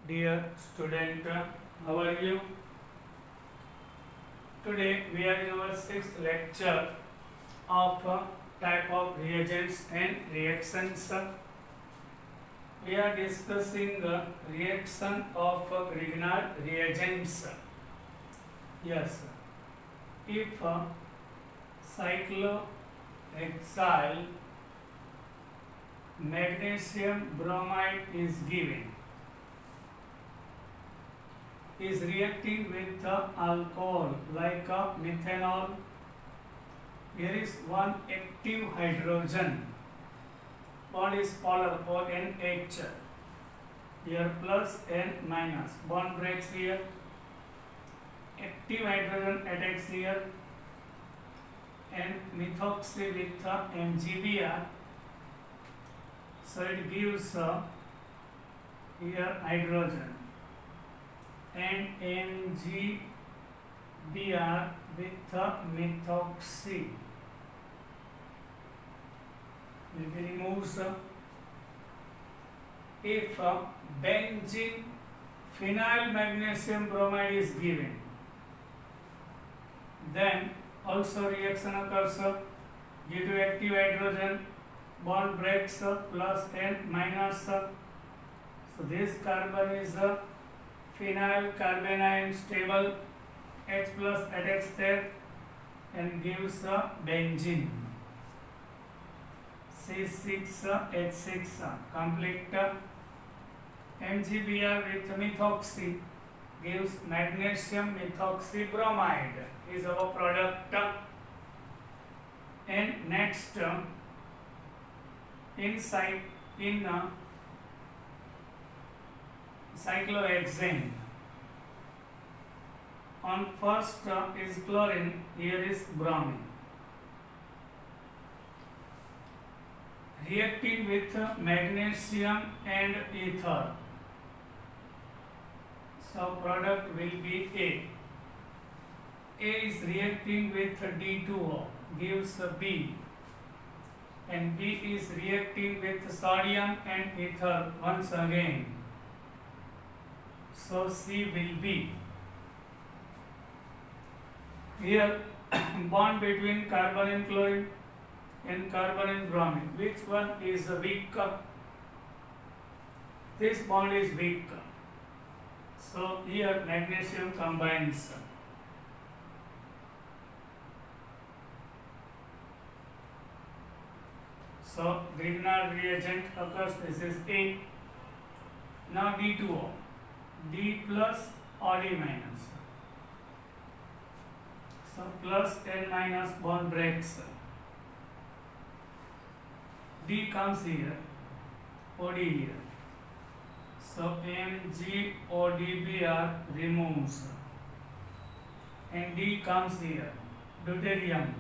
Dear student, how are you? Today we are in our sixth lecture of type of reagents and reactions. We are discussing reaction of Grignard reagents. Yes, if cyclohexyl magnesium bromide is given, is reacting with the alcohol like methanol. Here is one active hydrogen. Bond is polar ONH. Here plus and minus. Bond breaks here. Active hydrogen attacks here. And methoxy with MgBr. So it gives here hydrogen. And MgBr with methoxy will be removed. If benzene phenyl magnesium bromide is given, then also reaction occurs due to active hydrogen, bond breaks plus and minus. So this carbon is phenyl carbanion stable, H plus attacks there and gives benzene C6H6 complete. MgBr with methoxy gives magnesium methoxy bromide is our product. And next in cyclohexane, on first is chlorine, here is bromine. Reacting with magnesium and ether. So product will be A. A is reacting with D2O, gives B. And B is reacting with sodium and ether once again. So C will be. Here bond between carbon and chlorine and carbon and bromine. Which one is weak? This bond is weak. So here magnesium combines. So Grignard reagent occurs. This is A. Now D2O. D plus or D minus. So plus and minus bond breaks. D comes here, OD here. So MgODBr removes. And D comes here, deuterium.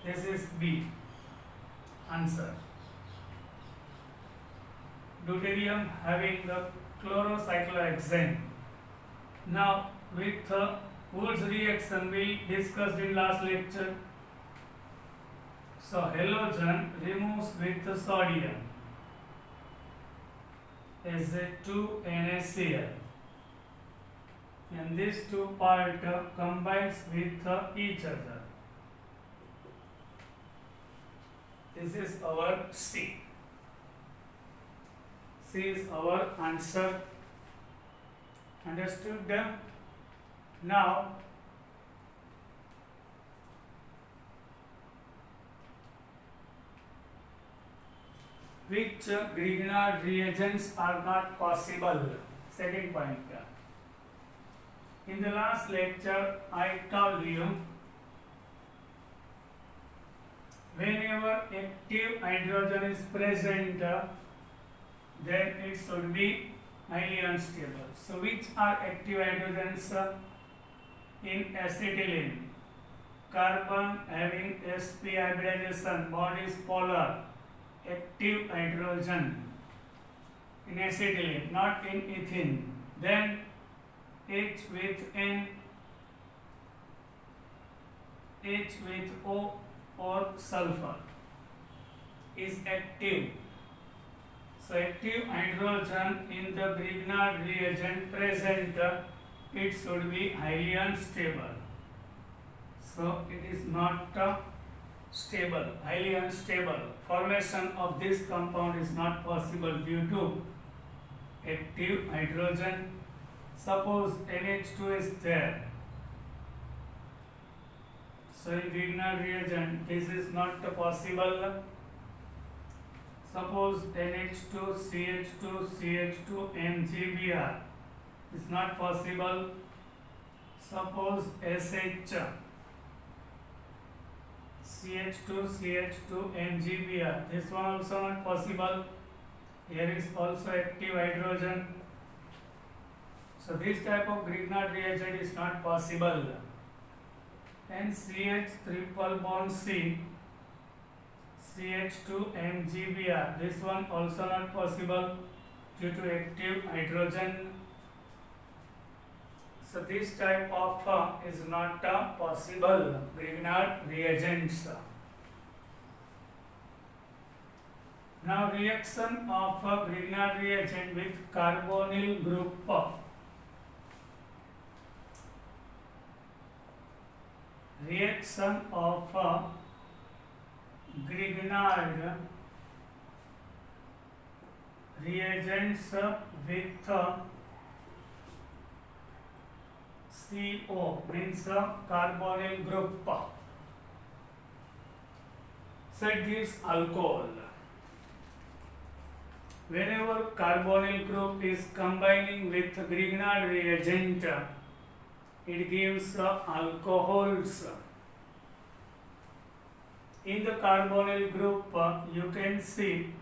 This is B. Answer. Deuterium having the chlorocyclohexane. Now with Woods reaction we discussed in last lecture. So halogen removes with sodium Sa2NaCl, and these two part combines with each other. This is our C. C is our answer. Understood? Now which Grignard reagents are not possible? Second point. In the last lecture I told you, whenever active hydrogen is present, then it should be highly unstable. So which are active hydrogens? In acetylene, carbon having sp hybridization, bond is polar, active hydrogen in acetylene, not in ethene. Then H with N, H with O or sulfur is active. So active hydrogen in the Grignard reagent present, it should be highly unstable. So it is not stable, highly unstable. Formation of this compound is not possible due to active hydrogen. Suppose NH2 is there. So in Grignard reagent, this is not possible. Suppose NH2, CH2, CH2, MgBr is not possible. Suppose SH, CH2, CH2, MgBr, this one also not possible. Here is also active hydrogen. So this type of Grignard reagent is not possible. And CH triple bond C, CH2 MgBr, this one also not possible due to active hydrogen. So this type of is not possible Grignard reagents. Now reaction of Grignard reagent with carbonyl group. Reaction of Grignard reagents with CO means carbonyl group. So it gives alcohol. Whenever carbonyl group is combining with Grignard reagent, it gives alcohols. In the carbonyl group, you can see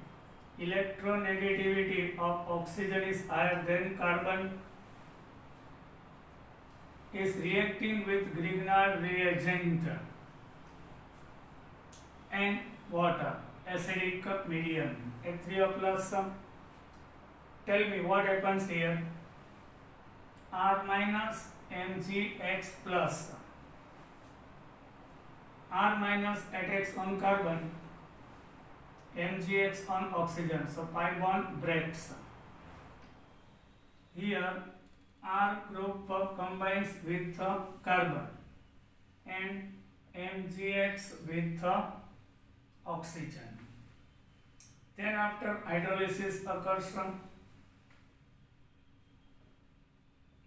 electronegativity of oxygen is higher than carbon. Is reacting with Grignard reagent and water, acidic medium, H3O plus. Tell me what happens here. R minus MgX plus. R minus attacks on carbon, MgX on oxygen. So pi bond breaks. Here R group combines with carbon and MgX with oxygen. Then after hydrolysis occurs from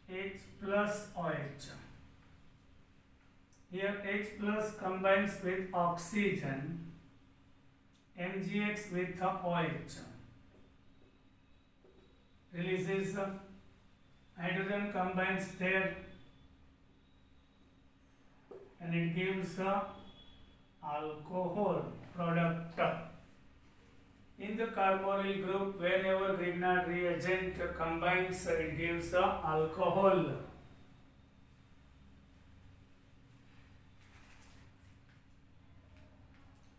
H plus OH. Here H plus combines with oxygen, MgX with OH. Releases hydrogen, combines there and it gives alcohol product. In the carbonyl group, whenever Grignard reagent combines, it gives alcohol.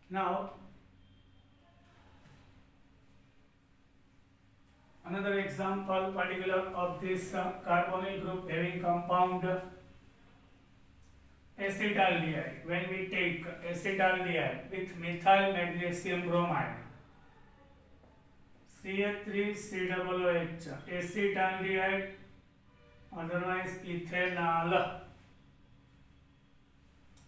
Now, another example particular of this carbonyl group having compound acetaldehyde. When we take acetaldehyde with methyl magnesium bromide, CH3COOH, acetaldehyde, otherwise ethanol,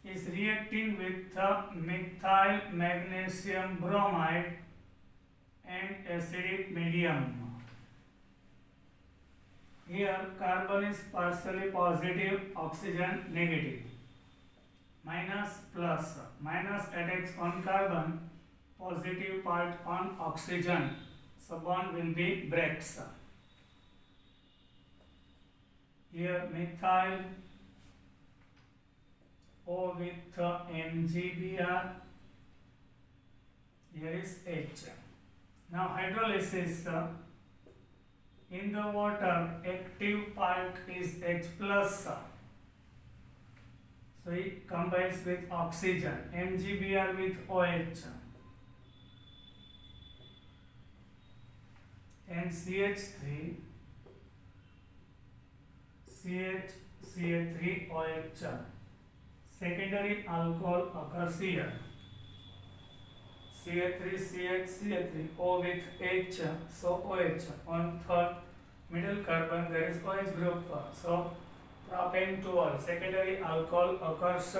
is reacting with methyl magnesium bromide and acidic medium. Here carbon is partially positive, oxygen negative. Minus plus, minus attacks on carbon, positive part on oxygen. So bond will be breaks. Here methyl O with MgBr. Here is H. Now hydrolysis. In the water, active part is H plus. So it combines with oxygen, MgBr with OH. And CH3, CH3OH. Secondary alcohol occurs here. CH3CH3 O with H, so OH. On third middle carbon there is OH group, so propane 2-ol. Secondary alcohol occurs.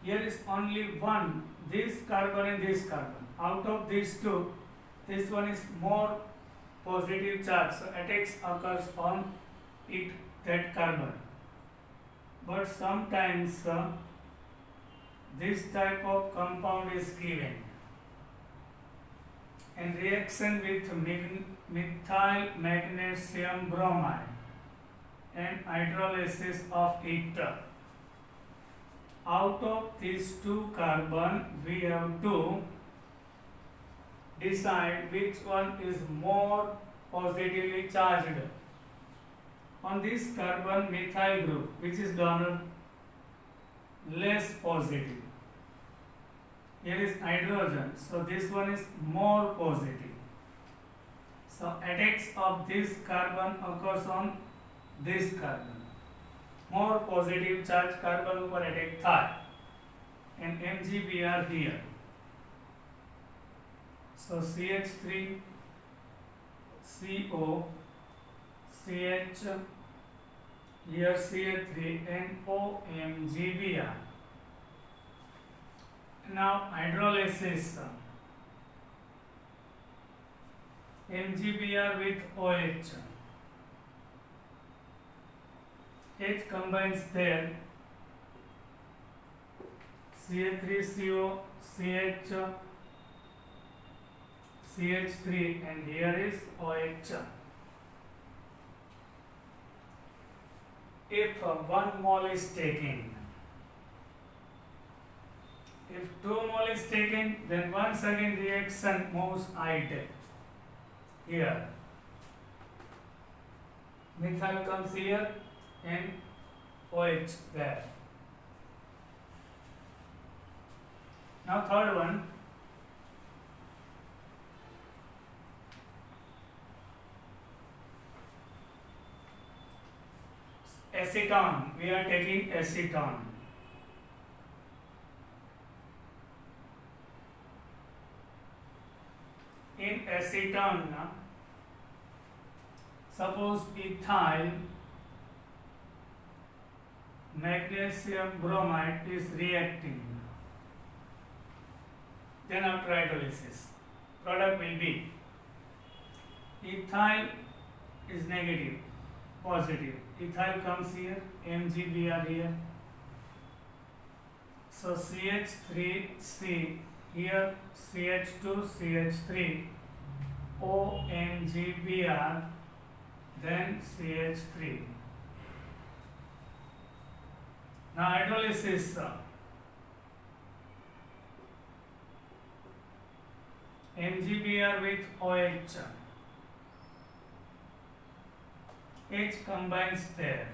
Here is only one, this carbon and this carbon. Out of these two, this one is more positive charge, so attacks occurs on it, that carbon. But sometimes this type of compound is given in reaction with methyl magnesium bromide and hydrolysis of it. Out of these two carbon, we have to decide which one is more positively charged. On this carbon methyl group, which is donor, less positive. Here is hydrogen, so this one is more positive. So attacks of this carbon occurs on this carbon. More positive charge carbon upar attack થાય and MgBr here. So CH3 CO CH here CH3 and OMgBr. Now hydrolysis, MgBr with OH. H combines there, CH3CO, CH, CH3 and here is OH. If 1 mole is taken, if 2 mole is taken, then once again reaction moves ide. Here, methyl comes here and OH there. Now third one, acetone. We are taking acetone. In acetone, suppose ethyl magnesium bromide is reacting. Then after hydrolysis, product will be ethyl is negative, positive. Ethyl comes here, MgBr here. So CH3C here, CH2, CH3, OMgBr, then CH3. Now hydrolysis, MgBr with OH. H combines there.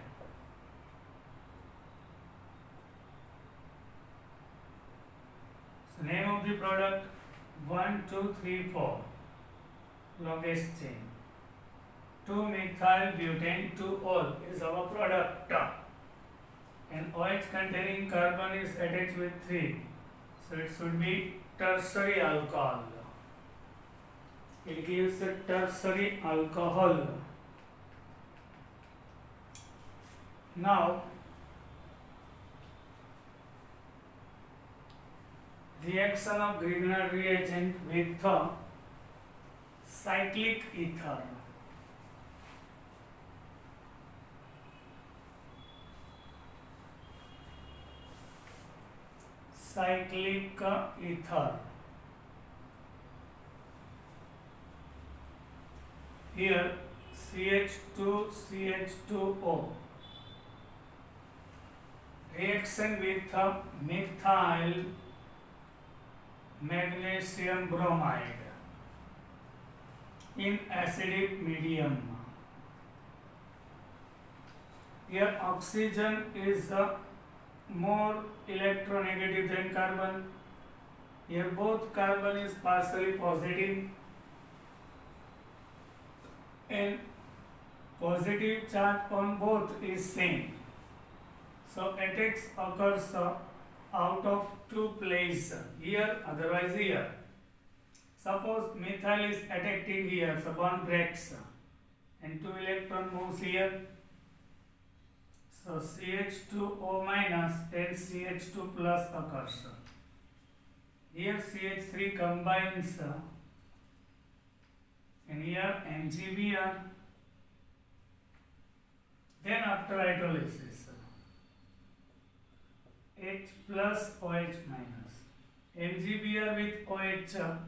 So name of the product 1, 2, 3, 4. Longest chain. 2-methyl-butane 2-ol is our product. And OH containing carbon is attached with 3. So it should be tertiary alcohol. It gives a tertiary alcohol. Now, reaction of Grignard reagent with cyclic ether. Cyclic ether. Here CH2, CH2O. Reaction with methyl magnesium bromide in acidic medium. Here oxygen is more electronegative than carbon. Here both carbon is partially positive and positive charge on both is same. So attacks occurs out of two places, here otherwise here. Suppose methyl is attacking here, so bond breaks and 2 electron moves here. So CH2O minus and CH2 plus occurs. Here CH3 combines and here MgBr. Then after hydrolysis, H plus OH minus. MgBr with OH,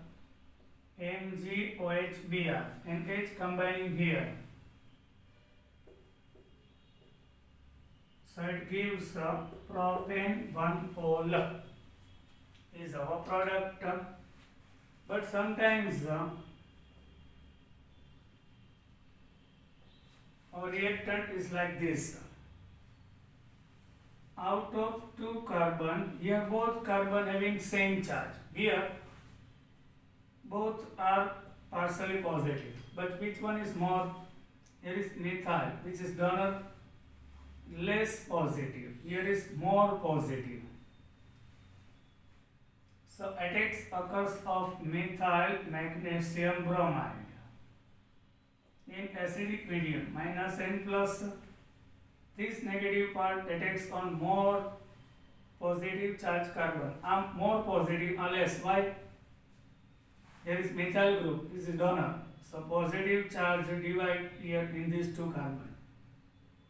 MgOHBr and H combining here. So it gives propane 1-ol is our product. But sometimes our reactant is like this. Out of 2 carbon, here both carbon having same charge. Here both are partially positive. But which one is more? Here is methyl, which is donor, less positive. Here is more positive. So attacks occurs of methyl magnesium bromide in acidic medium, minus N plus. This negative part attacks on more positive charge carbon. More positive or less. Why? Here is methyl group. This is donor. So positive charge divide here in these 2 carbon.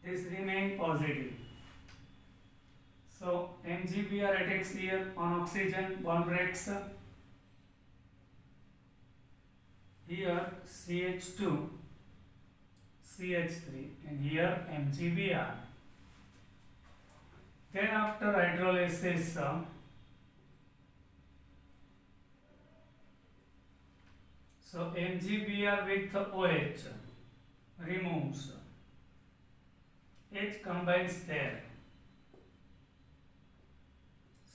This remain positive. So MgBr attacks here on oxygen, bond breaks. Here CH2, CH3 and here MgBr. Then after hydrolysis, so MgBr with OH removes, H combines there.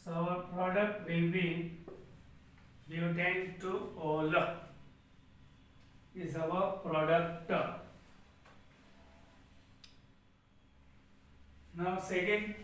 So our product will be butane 2-ol is our product. Now second,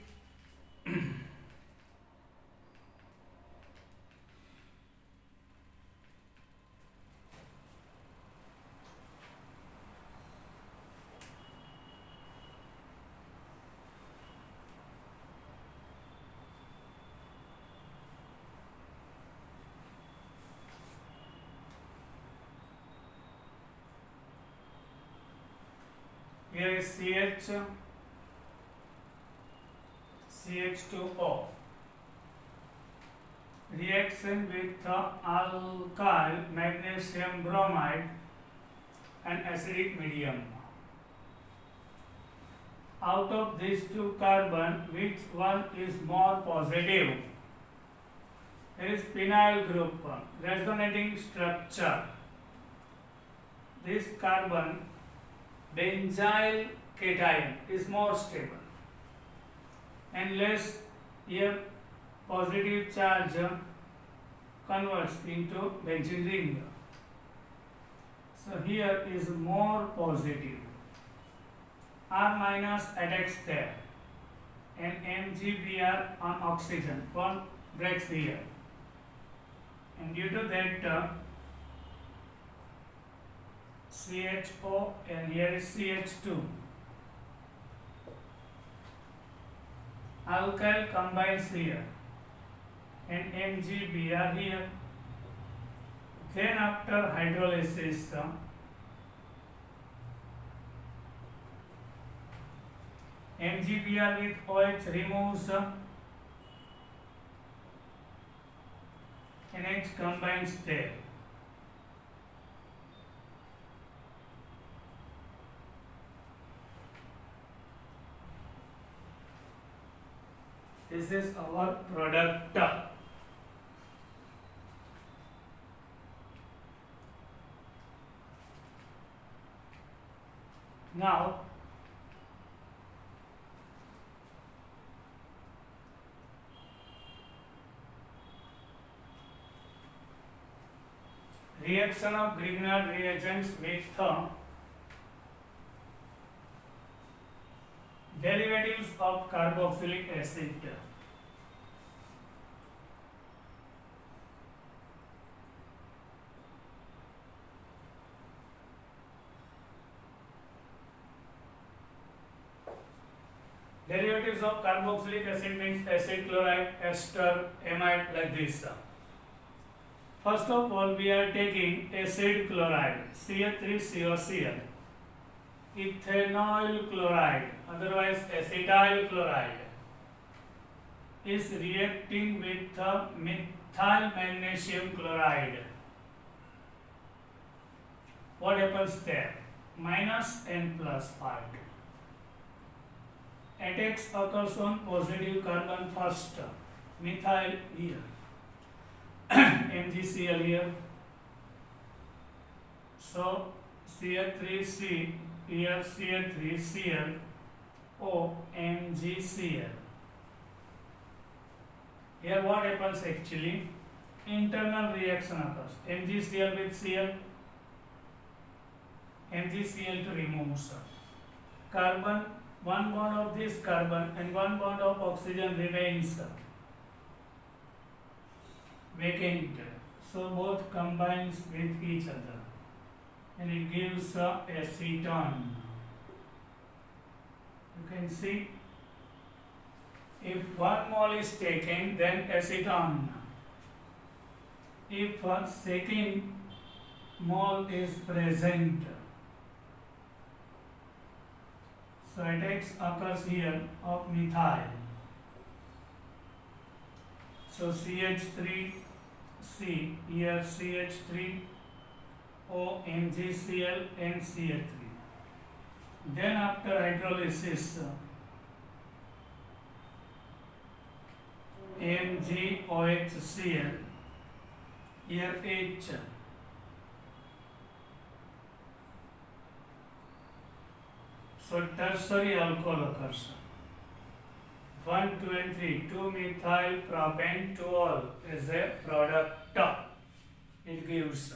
here is CH2O. Reaction with alkyl magnesium bromide and acidic medium. Out of these 2 carbon, which one is more positive? There is phenyl group, resonating structure. This carbon, benzyl cation, is more stable and less here positive charge converts into benzene ring. So here is more positive. R minus attacks there and MgBr on oxygen, bond breaks here, and due to that CHO and here is CH2. Alkyl combines here and MgBr here. Then after hydrolysis, MgBr with OH removes and H combines there. This is our product. Now reaction of Grignard reagents with derivatives of carboxylic acid. Derivatives of carboxylic acid means acid, chloride, ester, amide, like this. First of all, we are taking acid chloride, CH3COCl, ethanol chloride, otherwise acetyl chloride, is reacting with the methyl magnesium chloride. What happens there? Minus and plus part. Attacks occurs on positive carbon first. Methyl here. MgCl here. So Cl3C here, Cl3Cl, O, MgCl. Here what happens actually? Internal reaction occurs. MgCl with Cl, MgCl to remove carbon, one bond of this carbon and one bond of oxygen remains vacant. So both combines with each other and it gives acetone. You can see, if 1 mole is taken, then acetone. If a second mole is present, so attacks occurs here of methyl. So CH3C here, CH3, O, MgCl and Cl3. Then after hydrolysis, MgOHCl, here H. So tertiary alcohol occurs. 1, 2 and 3, 2-methyl propane 2-ol is a product. It gives.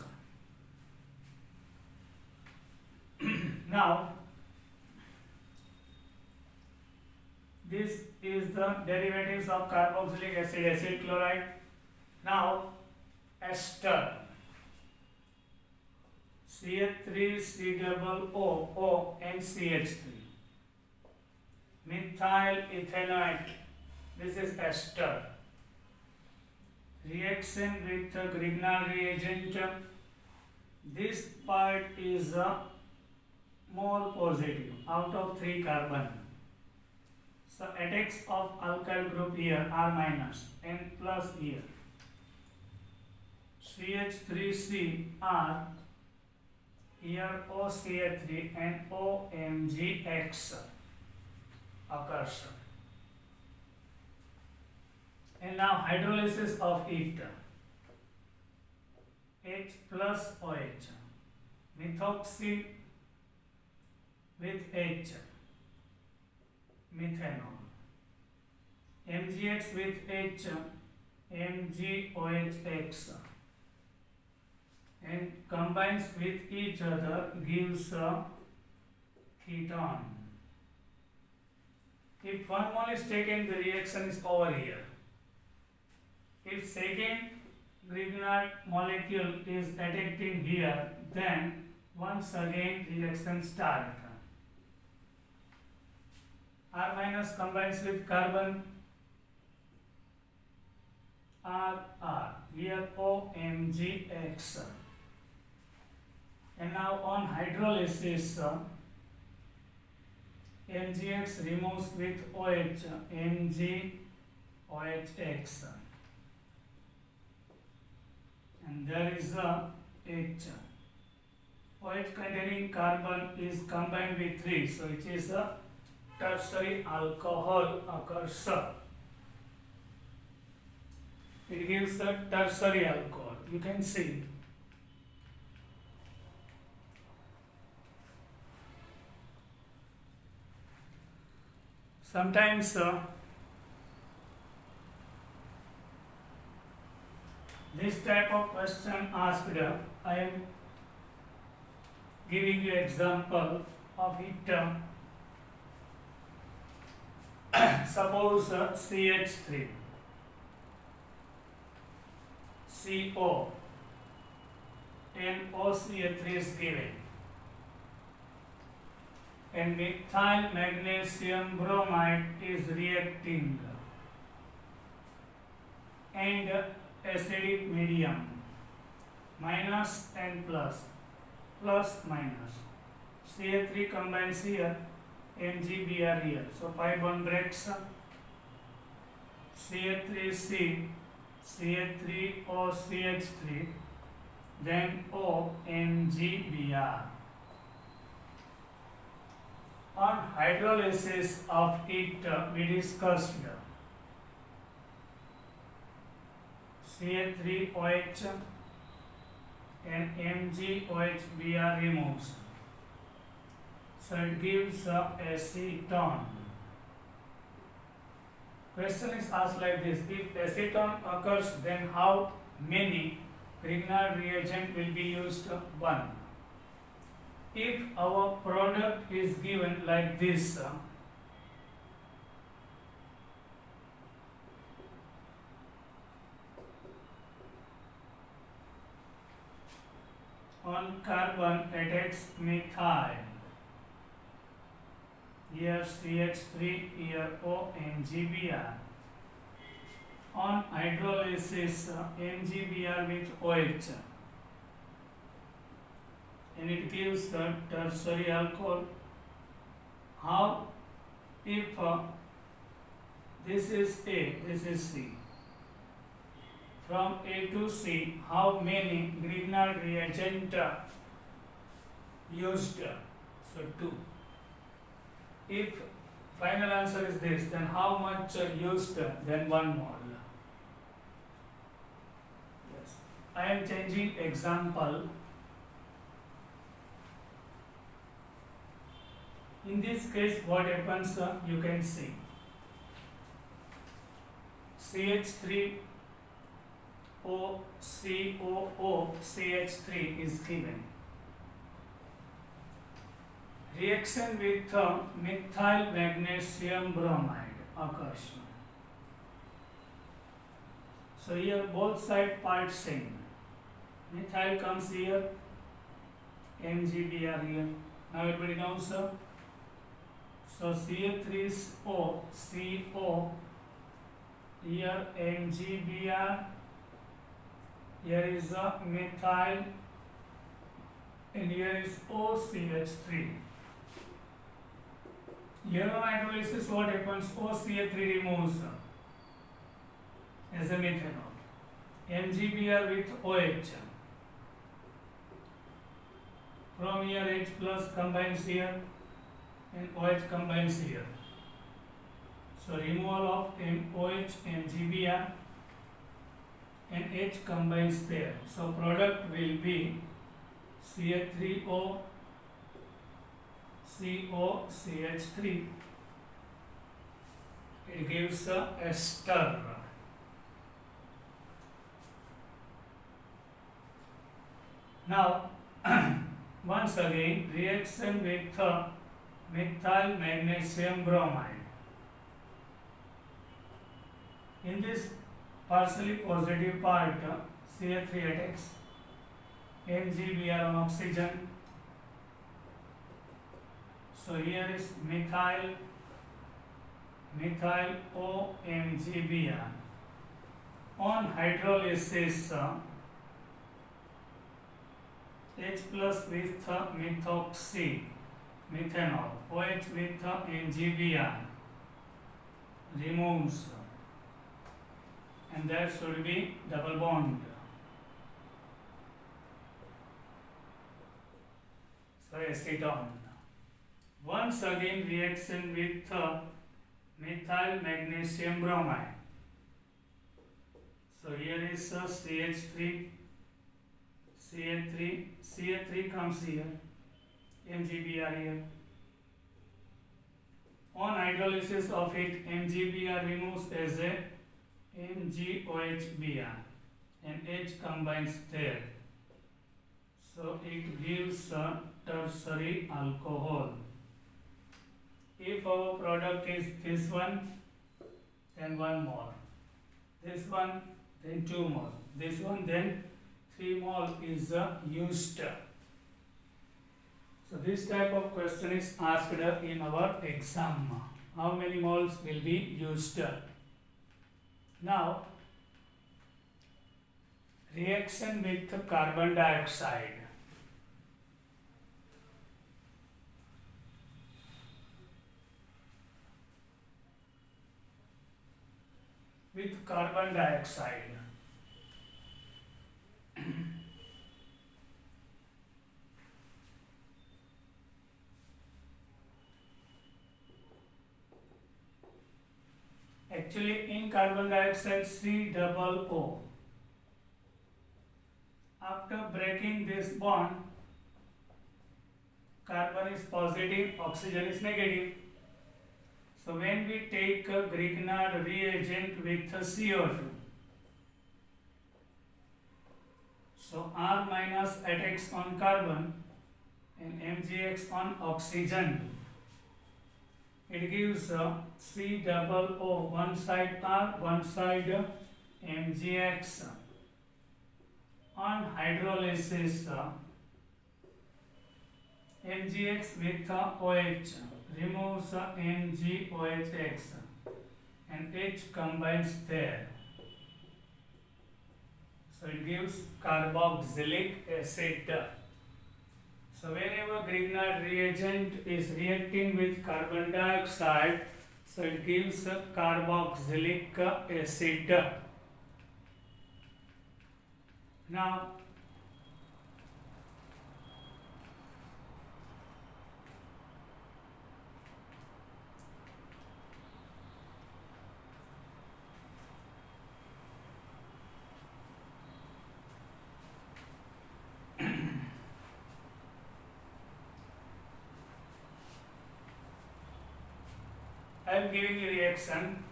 Now, this is the derivatives of carboxylic acid, acid chloride. Now, ester. CH3COO and CH3. Methyl ethanoate. This is ester. Reaction with the Grignard reagent. This part is more positive out of 3 carbon. So attacks of alkyl group here are minus and plus here. CH3C are here OCH3 and OMgX occurs. And now hydrolysis of it. H plus OH. Methoxy with H. Methanol. MgX with H. MgOHX. And combines with each other gives a ketone. If 1 mole is taken, the reaction is over here. If second Grignard molecule is attacking here, then once again reaction start. R minus combines with carbon, R, here OMgX. And now on hydrolysis, MgX removes with OH, MgOHX. And there is a H. OH containing carbon is combined with 3, so it is a tertiary alcohol occurs. It gives the tertiary alcohol. You can see. Sometimes this type of question asked, I am giving you example of it. Suppose CH3, CO and OCH3 is given. and methyl magnesium bromide is reacting and acidic medium minus and plus minus CH3 combines here MgBr here, so pi bond breaks, CH3C CH3O CH3 then O MgBr. On hydrolysis of it we discussed CH3OH and MgOH removes, so it gives acetone. Question is asked like this: if acetone occurs, then how many Grignard reagent will be used? 1. If our product is given like this, on carbon attacks methyl, here CH3, here O MgBr. On hydrolysis, MgBr with OH, and it gives the tertiary alcohol. How if this is A, this is C? From A to C, how many Grignard reagent used? So 2. If final answer is this, then how much used? Then 1 mole. Yes, I am changing example. In this case, what happens? You can see CH3 OCOO CH3 is given. Reaction with methyl magnesium bromide occurs. So here both side parts same. Methyl comes here, MgBr here. Now everybody knows. So CH3O CO, here MgBr, here is a methyl, and here is OCH3. Here on hydrolysis, what happens? OCH3 removes as a methanol. MgBr with OH. From here H plus combines here and OH combines here. So removal of OH MgBr and H combines there. So product will be CH3O CO CH3. It gives a ester. Now once again reaction with methyl magnesium bromide. In this partially positive part, CH3 attacks MgBr on oxygen. So here is methyl O MgBr. On hydrolysis, H plus with methoxy methanol, OH with MgBr removes, and that should be double bond. So acetone. Once again reaction with methyl magnesium bromide. So here is CH3, CH3 comes here, MgBr here. On hydrolysis of it, MgBr removes as a MgOHBr and H combines there. So it gives a tertiary alcohol. If our product is this one, then 1 mole. This one, then 2 mole. This one, then 3 mole is used. So this type of question is asked in our exam. How many moles will be used? Now, reaction with carbon dioxide. With carbon dioxide. Actually, in carbon dioxide COO. After breaking this bond, carbon is positive, oxygen is negative. So when we take a Grignard reagent with CO2, so R minus attacks on carbon and MgX on oxygen. It gives COO, one side R, one side MgX. On hydrolysis, MgX with OH removes MgOHX and H combines there. So it gives carboxylic acid. So whenever Grignard reagent is reacting with carbon dioxide, so it gives carboxylic acid. Now, I am giving a reaction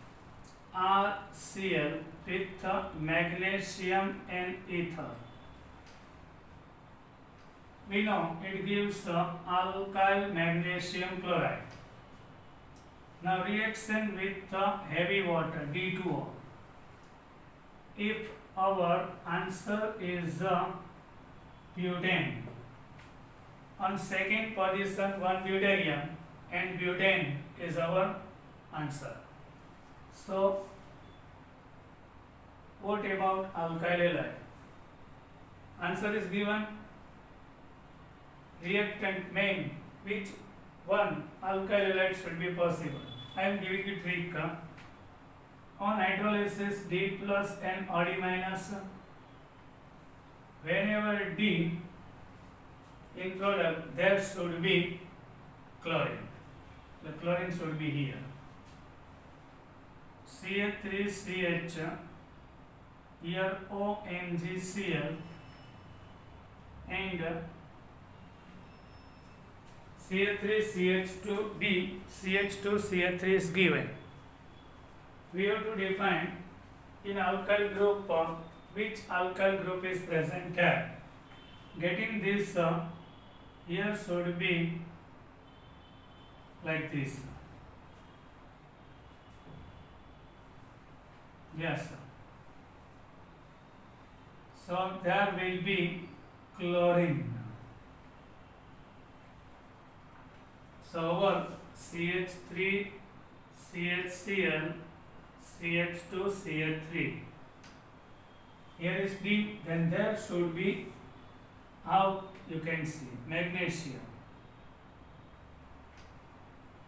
RCl with magnesium and ether. We know it gives alkyl magnesium chloride. Now reaction with heavy water D2O. If our answer is butane, on second position one deuterium and butane is our answer. So what about alkyl halide? Answer is given. Reactant main, which one alkyl halide should be possible? I am giving you trick. On hydrolysis D plus and OD minus. Whenever D in product, there should be chlorine. The chlorine should be here. CH3CH, here OMgCl and CH3CH2D, CH2CH3 is given. We have to define in alkyl group which alkyl group is present here. Getting this, here should be like this. Yes. So there will be chlorine. So our CH3, CHCl, CH2, CH3. Here is D, then there should be, how you can see, magnesium.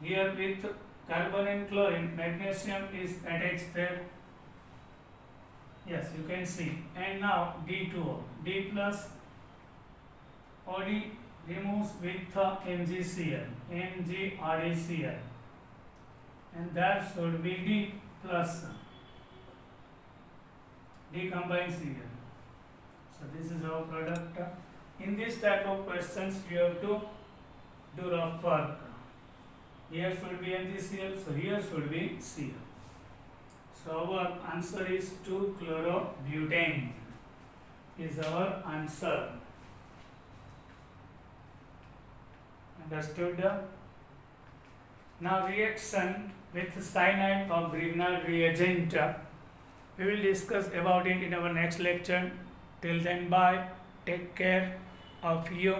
Here with carbon and chlorine, magnesium is attached there. Yes, you can see. And now D2O, D plus OD removes with MgCl, MgReCl, and that should be D plus. D combines here. So this is our product. In this type of questions, you have to do rough work. Here should be MgCl, so here should be Cl. So our answer is 2-chlorobutane is our answer. Understood? Now reaction with cyanide of Grignard reagent. We will discuss about it in our next lecture. Till then, bye. Take care of you.